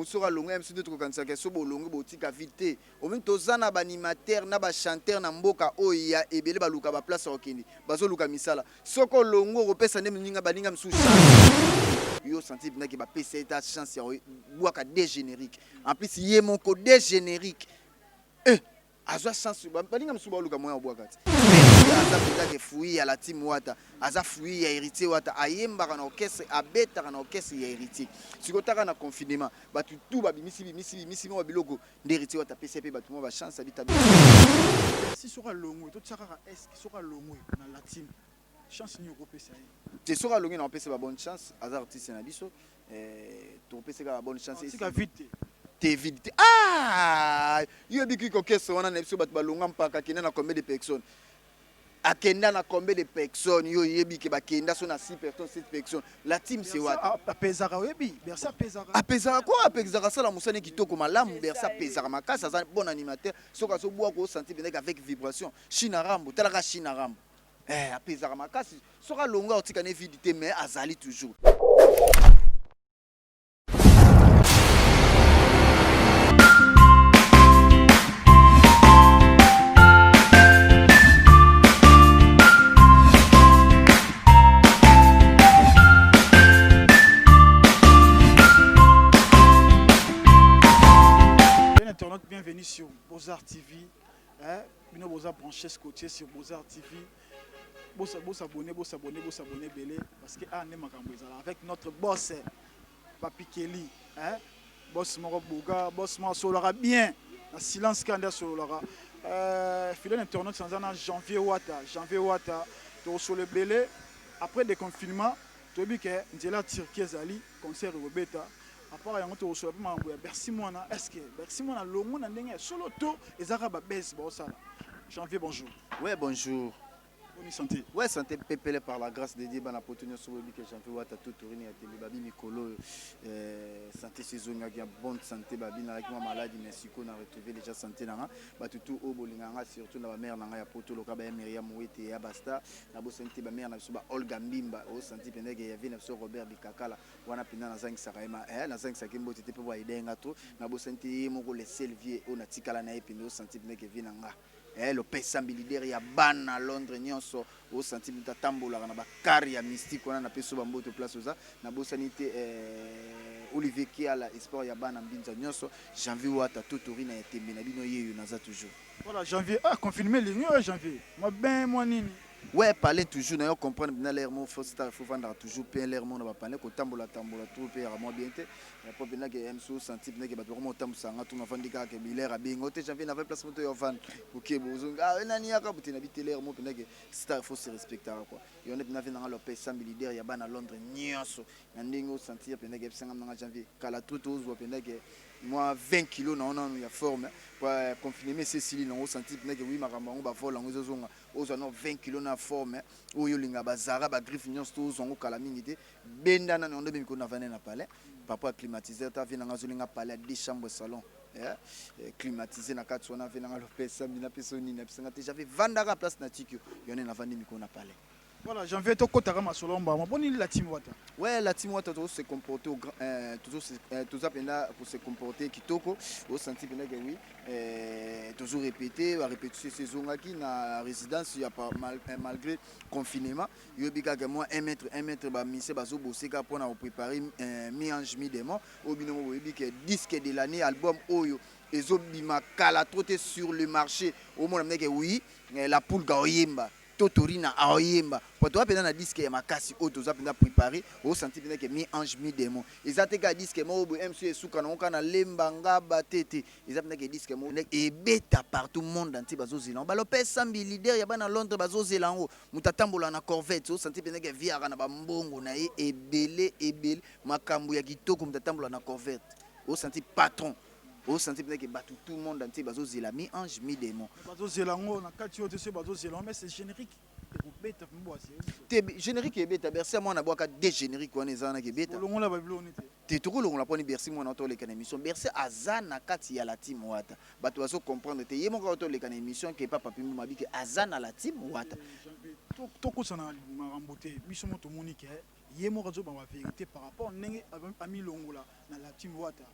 musora longo MC de trokanisa ke so bolongo botika vite o même tozana ba animateur na ba chanteur na mboka oya ebele baluka ba place okindi bazo luka misala soko longo kopesa ndem ninga baninga msusa yo senti bien que ba PC ta chance ya boaka des génériques en plus yé mon code des génériques azwa chance baninga msuba luka moya boaka aza peza ke fouille à la team wata aza fouille ya héritier wata ayemba na orchestre abeta na orchestre ya héritier sikotaka na confinement batu tout babimisi mo biloko ndéritier wata PCP batu mo ba chance abita si sera longo to tsaka est qui sera longo na la team chance ni ko pesa te sera longo na pesa ba bonne chance aza artiste na biso to pesa ka bonne chance c'est ka vite vite yo biki ko orchestre wana na biso batu balonga mpaka kena na combien de personnes akenda na combien de personnes yo yebi ke bakenda so na 6 personnes 7 personnes la team c'est what apezaka webi bersa apezaka quoi apezaka sala musane kitoko malamu bersa apezaka makasa za bon animateur soka so boa ko sentir bien avec vibration China Rambo talaka China Rambo apezaka makasi soka longa otika ne vidité mais azali toujours. Bienvenue sur Beaux-Arts TV. Nous vous avons branché ce côté sur Beaux-Arts TV. Vous abonnez, belé parce que avec notre boss Papi Kelly, boss Moro Bouga, boss Moro Solara bien, la silence candidat Solara. Fidèle internaute sans un janvier Wata, tu sur le belé après des confinements, tu as vu que Ndjela Tirki Zali concert Robeta. À part yango to so ba merci moi na est-ce que merci moi na longo na ndenge solo to ezaka ba base ba osala janvier bonjour. Ouais bonjour. Bonne santé. Ouais santé pépélé par la grâce de Dieu bana potonyo so bi que janvier wata tout tourner ya télé babi mikolo santé saison ya bonne santé babi na avec moi maladie mais siko na retrouver déjà santé na ba tout o bolinga nga surtout na ba mère na nga ya poto loka ba Myriam Wete ya basta na bo santé ba mère na so ba Olga Mbimba o santé pendeke ya vina so Robert Bikakala wana pinda na zangi sakaima na zangi sakimbo tete pe ba idenga to na bo santé moko le Selvier o na tikala na epindo santé pendeke vina nga le pessambi leader ya ban à Londres nyonso au sentiment tambola na ba carrière mystique wana na peso ba mboto place oza na bo sanité Olivier Kiala espoir ya ban mbinza nyonso janvier wata totori na etembe na bino yeyo naza toujours. Voilà janvier confirmer ligne janvier moi ben moi nini. Ouais, parler toujours, d'ailleurs comprendre bien l'air mon faut vendre toujours bien l'air mon va parler que tambola tout payer à moi bien té pour bien que MSO senti bien que ba vraiment tambo sanga tout na vandi ka que bilaire a bien ngote janvier na place moto yo van OK bozonga nani ya ka buti na bité l'air mon bien que star faut se respecter quoi et on est bien dans le pays sans leader ya bana Londres nyonso na ndingo sentir bien que sanga na janvier kala tout zo bien que moi 20 kilos na on ya forme pour confiner Cécile na senti bien que oui makambo ba vola ngo zonga ozo 20 kilos na forme oyo linga bazara ba griffe nyonso to zongo kala mingi te benda na ndo bimiko na vane na palais papa climatiseur ta vina nga zolinga palais 10 chambres salon climatisé na kati sona vina nga lopesa mina pesoni na pisanga te j'avais vandaka place na tikio yone na vandi miko na palais. Voilà, janvier to kotaka masolomba mo boni la team wata. Ouais, la team wata toujours se comporter toujours pena pour se comporter kitoko au senti pena que oui toujours répéter saison qui na résidence ya pas malgré confinement yo bika que moi 1 mètre ba mise bazo bosser ka pour na préparer mi-ange mi-démon au binomo boyebi que disque de l'année album oyo ezobima kala trotter sur le marché au monde que oui la poule gaoyemba Totorina aoyemba poto apena na disque ya makasi oto zapenda préparer au senti bien que mi ange mi démon ezate ka disque mo bo MC suka na onka na lemba ngaba tete ezapenda que disque mo e beta partout monde entier bazo zelan ba lopes sambi leader ya bana Londres bazo zelango mutatambola na corvette au senti bien que viara na ba mbongo na e ebele makambo ya kitoko mutatambola na corvette au senti patron au senti bien que tout le monde entier bazo zela mi ange mi démon bazo zelango na kati yo te bazo zelango mais c'est générique beta mboasi te générique et beta bercy moi na boka des génériques wana ezana ke beta longola ba biloni te to longola poni bercy moi na to le kana émission bercy azana kati ya la team wata bato bazo comprendre te yemo ka to le kana émission ke papa pimbu mabike azana la team wata to kusana marambote biso moto monique yemo ka zo ba vérité par rapport ndenge ami longola na la team wata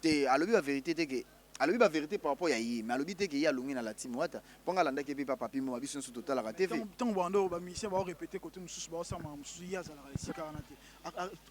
te alobi la vérité te que alobi la vérité par rapport à yi mais alobi te que y a longi na la team wata ponga landa ke pa papi mo biso sur total la TV tant bando ba mission ba répéter côté mususu ba sama mususu ya za la sika wana te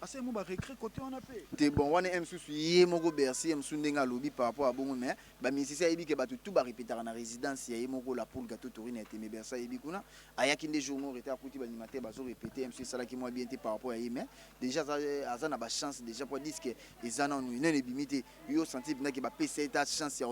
assez mo ba récré côté on a pe te bon wana msusu ye moko bercy msusu ndenga alobi par rapport à bongo mais ba misisi yebi ke batu tout ba répéter na résidence ya ye moko la poule gâteau torine était mais bercy yebi kuna ayaki nde journaux rete akuti ba animateur bazo répéter msusu sala ki mo bien te par rapport à ye mais déjà ça na ba chance déjà pour dire que ezana nous ne bimité yo senti bina ke ba PC ta chance ya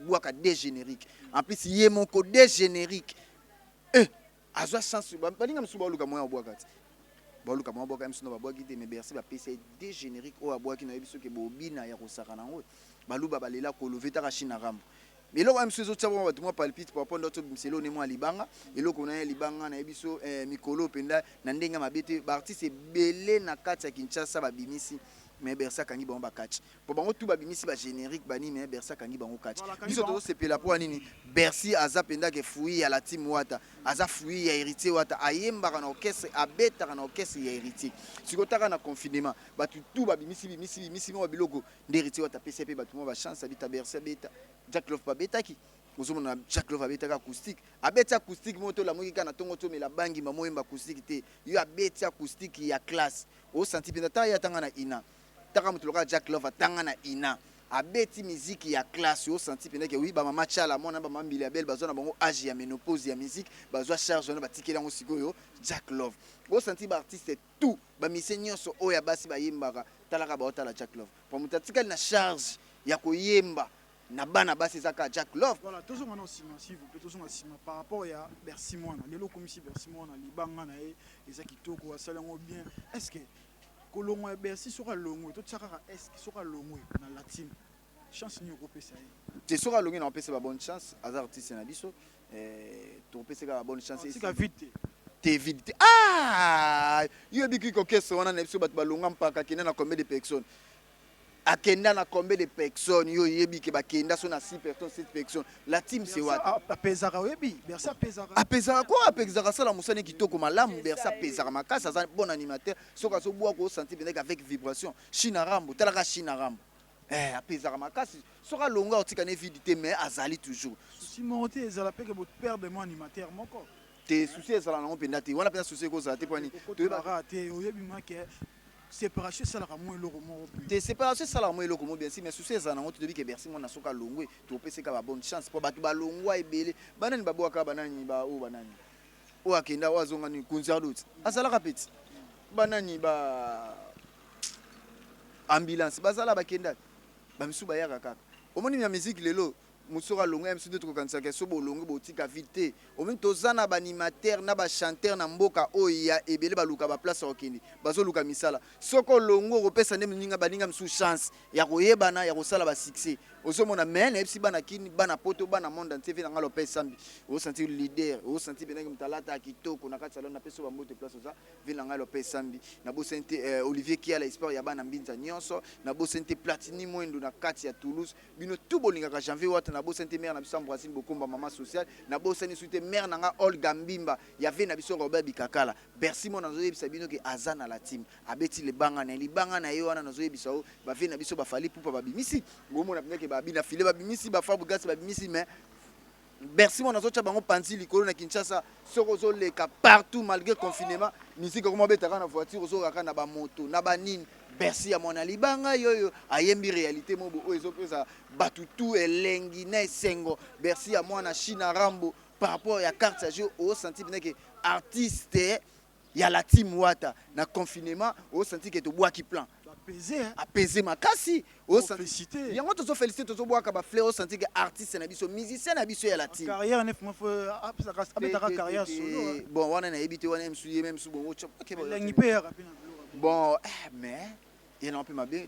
boaka des génériques en plus ye moko des génériques azwa chance baninga msusu baluka moya boaka baluka moya boaka msusu na baboaki te mais bercy ba PC des génériques o aboaki na yebiso ke bobina ya kosaka nango baluba balela koloveta ka china rambo eloko msusu ezotia bato mwa palpite par rapport ndoto bimiselo ne mwa libanga eloko na ye libanga na yebiso mikolo penda na ndenge mabe te baartiste ebele na kati ya Kinshasa babimisi mais bercy akangi bango bakatch po bango tout babimisi ba générique bani mais bercy akangi bango katch biso tozosepela po nini bercy aza penda ke fui ya la team wata aza fui ya héritier wata ayembaka na orchestre abetaka na orchestre ya héritier sikotaka na confinement bato tout babimisi mo biloko nde héritier wata pesa pe bato mo ba chance abita bercy abeta Jack Love babetaki ozomona Jack Love abetaka acoustique abeti acoustique moto la moki kana tongo to mela bangi mamoyemba acoustique te yo abeti acoustique ya classe o senti penda ta ya tanga na ina taka mutu loka Jack Love atanga na ina abeti musique ya classe yo senti penda ke oui ba mama chala mona ba mambili ya belle bazona bango âge ya ménopause ya musique bazwa charge na batikela ngo sikoyo Jack Love go senti ba artiste tout ba misenyo so oya basi ba yembaka talaka ba otala Jack Love pour mutatika na charge ya koyemba na bana basi zaka Jack Love voilà toujours maintenant sima si vous pouvez toujours sima par rapport ya Bercy mwana lelo komisi Bercy mwana libanga na e eza kitoko asalango bien est-ce que kolongwa Bercy sera longwe to tsaka est-ce que sera longwe na la team chance ni kopesa ye te sera longwe na pesa ba bonne chance azar artiste na biso to pesa ka bonne chance c'est ka vite te vite yo biki ko keso wana na biso bat balonga mpaka kina na combien de personnes akenda na combien de personnes yo yebi ke bakenda so na 6 personnes 7 personnes la team c'est what apezaka yebi Bercy apezaka quoi apezaka sala musane kitoko malamu Bercy apezaka makasa aza bon animateur soka so boa ko sentir avec vibration china rambo talaka china rambo apezaka makasi soka longa otika ne vidité mais azali toujours si monter ezala pe ke votre père de mon animateur moko te souci ezala nango penda te wana pena souci ko za te poni to ba te oyebi make séparation ça la mo eloko mo te séparation ça la mo eloko mo bien si mais souci ezana ngo tobi ke Bercy mona soka longwe to pese ka ba bonne chance po batu ba longwa ebele banani baboaka banani ba o banani o akenda wazonga ni concert d'autres asala kapeti banani ba ambulance basala bakenda ba misu ba yaka kaka omoni ya musique lelo musoka longa msude to kanisa ke so bolongo botika vite omoni tozana ba animateur na ba chanteur na mboka oya ebele baluka ba place okindi bazo luka misala soko longo kopesa ne mninga baninga msu chance ya koyebana ya kosala ba succès ozomona men epsi bana kini bana poto bana monde entier vina ngalo pesa sambi o sentir leader o sentir benenge mtalata kitoko na kati salon na peso ba mbote place oza vina ngalo pesa sambi na bo sente Olivier Kia la espoir ya bana mbinza nyonso na bo sente Platini Mwendo na kati ya Toulouse bino tout bolinga ka janvier wata na bo sente mère na biso Brazil bokomba mama social na bo sente suite mère na nga Olga Mbimba ya ve na biso Robert Bikakala Bercy mo na zoyebisa bino ke azana la team abeti le banga na yo wana na zoyebisa o ba ve na biso ba fali pupa ba bimisi ngomo na pineke ba bina file ba bimisi ba fabu gas ba bimisi mais Bercy mo na zocha bango panzi likolo na Kinshasa soko zo leka partout malgré confinement musique comme betaka na voiture zo raka na ba moto na ba nini Bercy ya mona libanga yoyo ayembi réalité mobo o ezopesa batu tout elengi na esengo Bercy ya mwana China Rambo par rapport ya carte à jeu au senti que artiste ya la team wata na confinement au senti que to bois qui plan apaiser makasi au féliciter yango to féliciter to bois ka ba fleur au senti que artiste na biso musicien na biso ya la team carrière neuf mo apesa carrière solo bon wana na ebité wana msuye même sou bon chop OK bon mais il n'en peut ma bien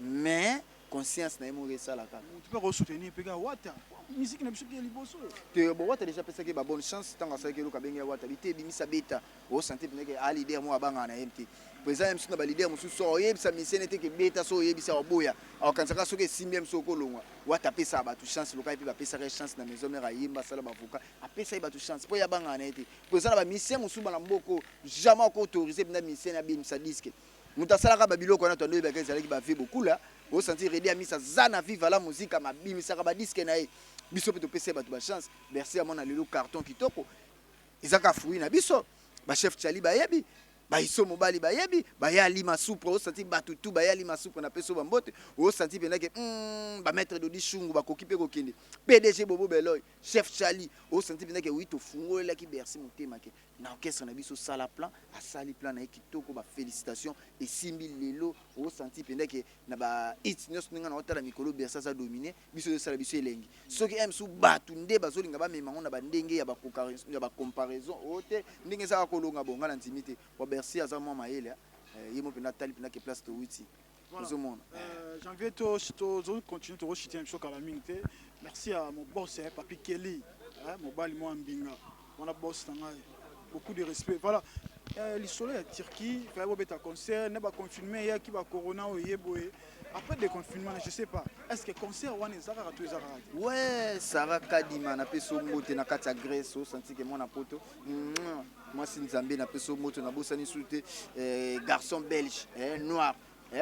mais conscience na emo resala ka tu peux soutenir pega wata musique na biso ki liboso te bon wata déjà pesa ke ba bonne chance tanga sa ke lo ka benga wata bité bimisa beta o santé pineke a leader mo abanga na MT président MC na ba leader mo so yebisa misene te ke beta so yebisa oboya akansaka so ke simbiem so ko longwa wata pesa ba tu chance lo ka pe ba pesa ke chance na maison mère yimba sala ba avocat a pesa ba tu chance po ya banga na ete président ba mission mo suba na mboko jamais ko autoriser bina mission na bimisa disque mutasala ka ba biloko na tondo ba ke zalaki ba vie beaucoup là au sentir Redi Amisa zana viva la musique ma bimisa ba disque na ye biso pe to pese ba to chance merci à mon lelo carton kitoko ezaka fruit na biso ba chef Chali ba yebi ba iso mobali ba yebi ba ya lima soupe au sentir batutu ba ya lima soupe na peso ba mbote au sentir pena ke ba maître de Dishungu ba kokipe ko kende PDG Bobo Beloy chef Chali au sentir pena ke oui to fungola ki bercy motema ke na orchestre na biso sala plan a sali plan na kitoko ba félicitations et 6000 lelo au sentir pena ke na ba hit nyos ninga na otala mikolo bersa za dominer biso de sala biso elengi soki em su batu nde bazolinga ba mema na ba ndenge ya ba comparaison ote ndenge za kolonga bonga na intimité wa bercy aza mo maele yemo pena tali pena ke place to witi janvier to continue to rechuter un choc à la mingte merci à mon boss Papi Kelly mon bali mo ambinga on a boss tangai beaucoup de respect voilà le soleil à Turquie faire un concert n'est pas confirmé il y a qui va corona au yeboé après le confinement je sais pas est-ce que concert on est à tous les arabes ouais Sarah Kadima na peso moto na kati ya Grèce au senti que mon apoto moi si Nzambe na peso moto na bosani souté garçon belge noir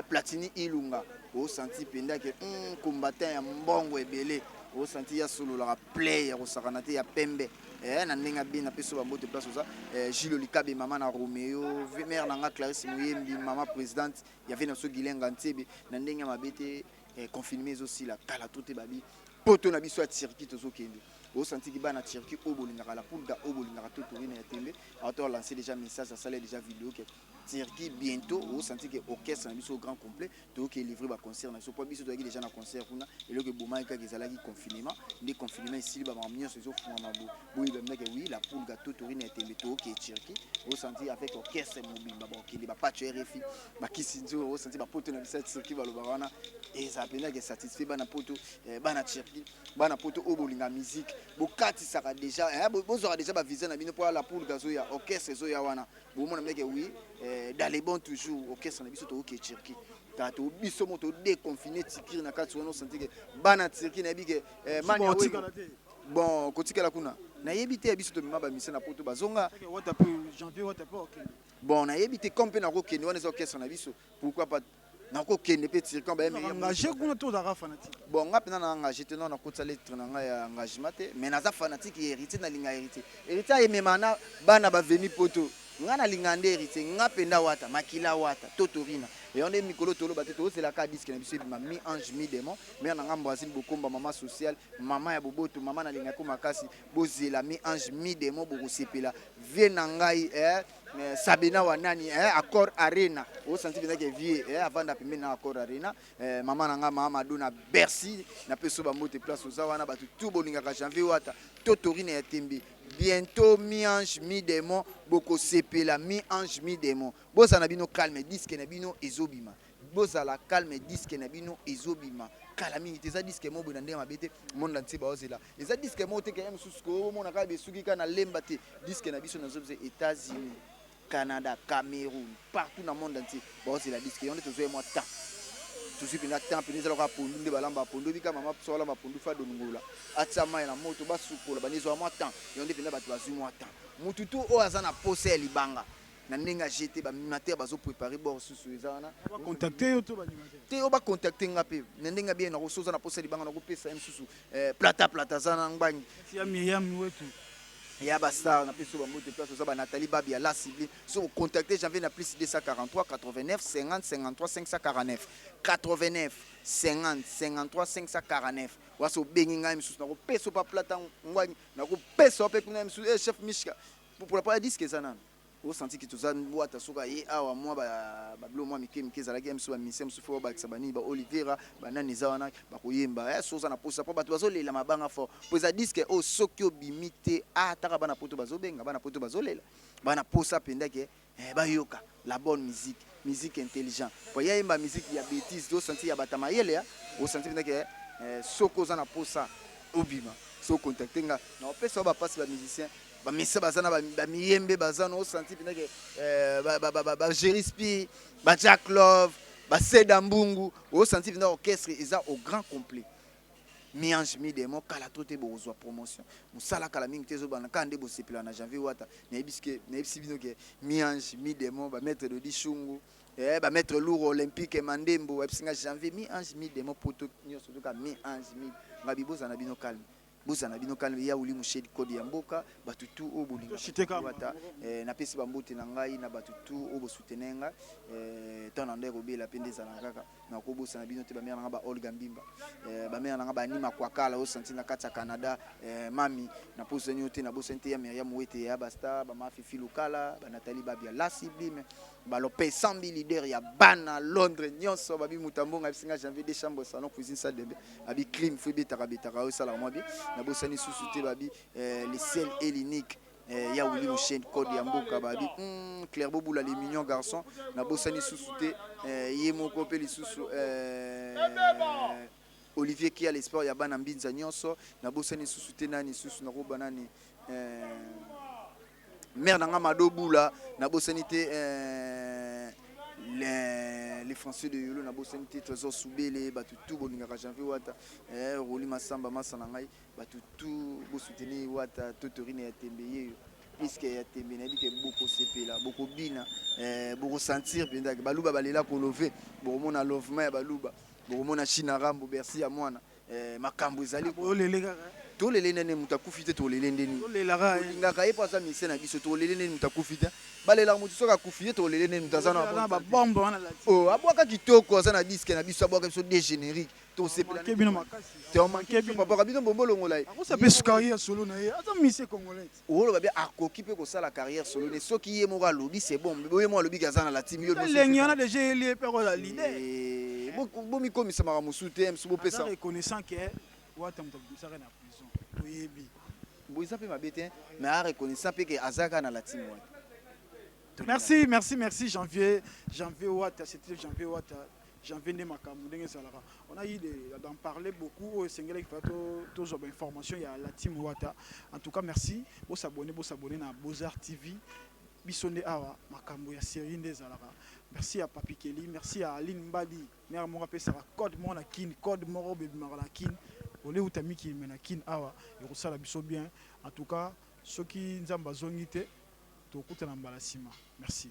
Platini Ilunga au senti penda que combattant ya mbongo ebele au senti ya solo la play au sakanate ya pembe na ndinga bien na peso ba moto place ça Gilles Likabe maman na Romeo mère na Clarisse Muyembi maman présidente il y avait na so Gilenga Ntebe na ndinga mabete confirmé aussi la kala toute babi poto na biso ya Turquie tozo kende au senti ki ba na Turquie obolingaka la pulga obolingaka to tourner ya tembe auto lancer déjà message ça sale déjà vidéo que Turquie bientôt au senti que orchestre na biso grand complet to que livrer ba concert na so po biso to déjà na concert kuna et le que boma ka ezalaki confinement des confinement ici ba mamio se zo fuma mabo boyi ba meka oui la pulga to tourner ya tembe to que Turquie au senti avec orchestre mobile ba okende ba patch RFI ba kisinzo au senti ba poto na biso Turquie ba lobana et ça pena que satisfait ba na poto ba na Turquie ba na poto obolinga musique bokati saka déjà bozora déjà ba visa na bino pour la pulga zo ya orchestre zo ya wana bomona meka oui dans les bons toujours orchestre na biso to ok Turquie tato biso moto déconfiné tikir na kati wono senti que bana Turquie na bike mani bon kotika la kuna na yebite biso to mama ba mise na poto bazonga janvier what pas ok bon na yebite comme na ko kende wana orchestre na biso pourquoi pas na ko kende pe Turquie ba engagé kuna to dara fanatique bon nga pena na engagé te non na kotsa lettre na nga ya engagement te mais na za fanatique hérité na linga hérité ay memana bana ba veni poto nga na lingande hérité nga penda wata makila wata totorina et on est mikolo tolo baté to c'est la ka disque na biso ma mi ange mi démon mais na ngambo azili bokomba maman sociale maman ya boboto maman na linga ko makasi bozela mi ange mi démon boko sepela vie na ngai Sabina wanani accord arena au senti bien que vie avant d'appeler na accord arena maman na nga mama dona Bercy na peso ba mote place oza wana batu tout bolinga ka janvier wata totorina ya tembe bientôt mi ange mi démon boko sepela mi ange mi démon boza na bino calme disque na bino ezobima boza la calme disque na bino ezobima kala mingi teza disque mo bo na ndema bete monde entier ba ozela eza disque mo te kayem susko mo na ka besuki kana lemba te disque na biso na zobze États-Unis Canada Cameroun partout dans le monde entier ba ozela disque on est toujours moi temps tout suite na temps peneza la ka pondu nde balamba pondu bika mama sola ma pondu fa dongola atsama na moto ba sukola banezo moi temps on est pena ba bazu moi temps mututu o azana pose libanga na ndenge jeté ba mimateur bazo préparer bord susu ezana contacter to ba mimateur te o ba contacter ngape na ndenge bien na kosoza na pose libanga na ko pesa susu plata zana ngbanyi ya Miriam wetu ya bastar na peso ba moto place za ba Nathalie Babia la ciblé so contacter janvier na plus 243 89 50 53 549 89 50 53 549 waso bengi ngai misusu na ko peso pa plata ngwanyi na ko peso pe kuna misusu chef Mishka pour la disque ça au senti que tous wata soka ye awa moi ba blo moi mike zalaki misusu ba mission misusu fo ba sabani ba Oliveira ba nani za wana ba koyemba soza na posa po bato bazolela mabanga fort poza disque o soki obimite ataka bana poto bazobenga bana poto bazolela bana posa penda ke ba yoka la bonne musique intelligente po yemba musique ya bêtise au senti ya batama yele au senti penda ke soko za na posa obima so contacter nga na pesa ba passe ba musicien ba misa bazana ba miyembe bazana au senti penda ke ba Jerispi ba Jack Love ba Seda Mbungu au senti penda orchestre eza au grand complet mi ange mi démon kala tote bozwa promotion musala kala mingi tezo bana kande bo sepela na janvier wata na ebiske na ebisi bino ke mi ange mi démon ba maître de Dishungu Maître lourd olympique Mandembo ebisinga janvier mi ange mi demo poto nyonso toka mi ange mi ngabi bozana bino calme bozana bino calme ya uli mushedi kodi ya mboka batutu o bolinga wata na pesi bambote na ngai na batutu o bosutenenga tona ndeko bela pende za na kaka na ko bosana bino te ba mère na ba Olga Mbimba ba mère na ba anima kwa kala o senti na kata Canada mami na poseni ote na bosente ya Myriam Wete ya basta ba mafifi lokala ba Nathalie Babia la sublime ba Lopez 100 000 leaders ya bana Londres nyonso babi mutambonga bisinga janvier des chambres salon cuisine salle de bain abi clim fu betaka betaka o sala moi bi na bosani susu te babi les sel et l'unique ya wuli mosheni code ya mboka babi Claire Boboula les mignons garçons na bosani susu te ye moko pe lisusu Olivier qui a l'espoir ya bana mbinza nyonso na bosani susu te nani susu na roba nani mère nanga madobula na bosani te les Français de Yolo na bosani te trésor soubele batutu boningaka janvier wata roli masamba masana ngai batutu bo soutenir wata totorine ya tembeye puisque ya tembe na bike beaucoup sepela beaucoup bina beaucoup sentir pendant que baluba balela ko love bo mona lovement ya baluba bo mona china rambo merci ya mwana makambo ezali ko lele kaka to lele nene mutakufi te to lele ndeni to lela ka ngaka ye pasa mise na biso to lele nene mutakufi te balela mutu soka kufi to lele nene mutazana ba bombe wana la oh abwaka kitoko azana disque na biso abwaka biso des génériques to sepela ke bino makasi te on manque bi papa bino bombolongo lai ako sa pesu carrière solo na ye ata mise congolais olo babia akoki pe ko sala carrière solo ne soki ye mo ga lobi c'est bon boye mo lobi kazana la team yo lengi wana déjà lié pe ko la leader bo mi komi sama musu te msubo pesa reconnaissant que wata mutabisaka na prison oyebi bo isa pe mabete mais a reconnaissant pe que azaka na la team wata Merci janvier Wata, c'était janvier Wata, janvier Nemakamou, on a eu d'en parler beaucoup au Sénégal qui fait tous les informations, il y a la team Wata. En tout cas, merci, vous s'abonnez à Beaux-Arts TV, Bissonde Awa, Makambo, ya série des Alara. Merci à Papi Kelly, merci à Aline Mbadi, mère mon rappel ça code mon akin, code mon bébé marakin, olé ou tami qui menakin Awa, et ça la biso bien. En tout cas, ceux qui nous ont besoin de tout, merci.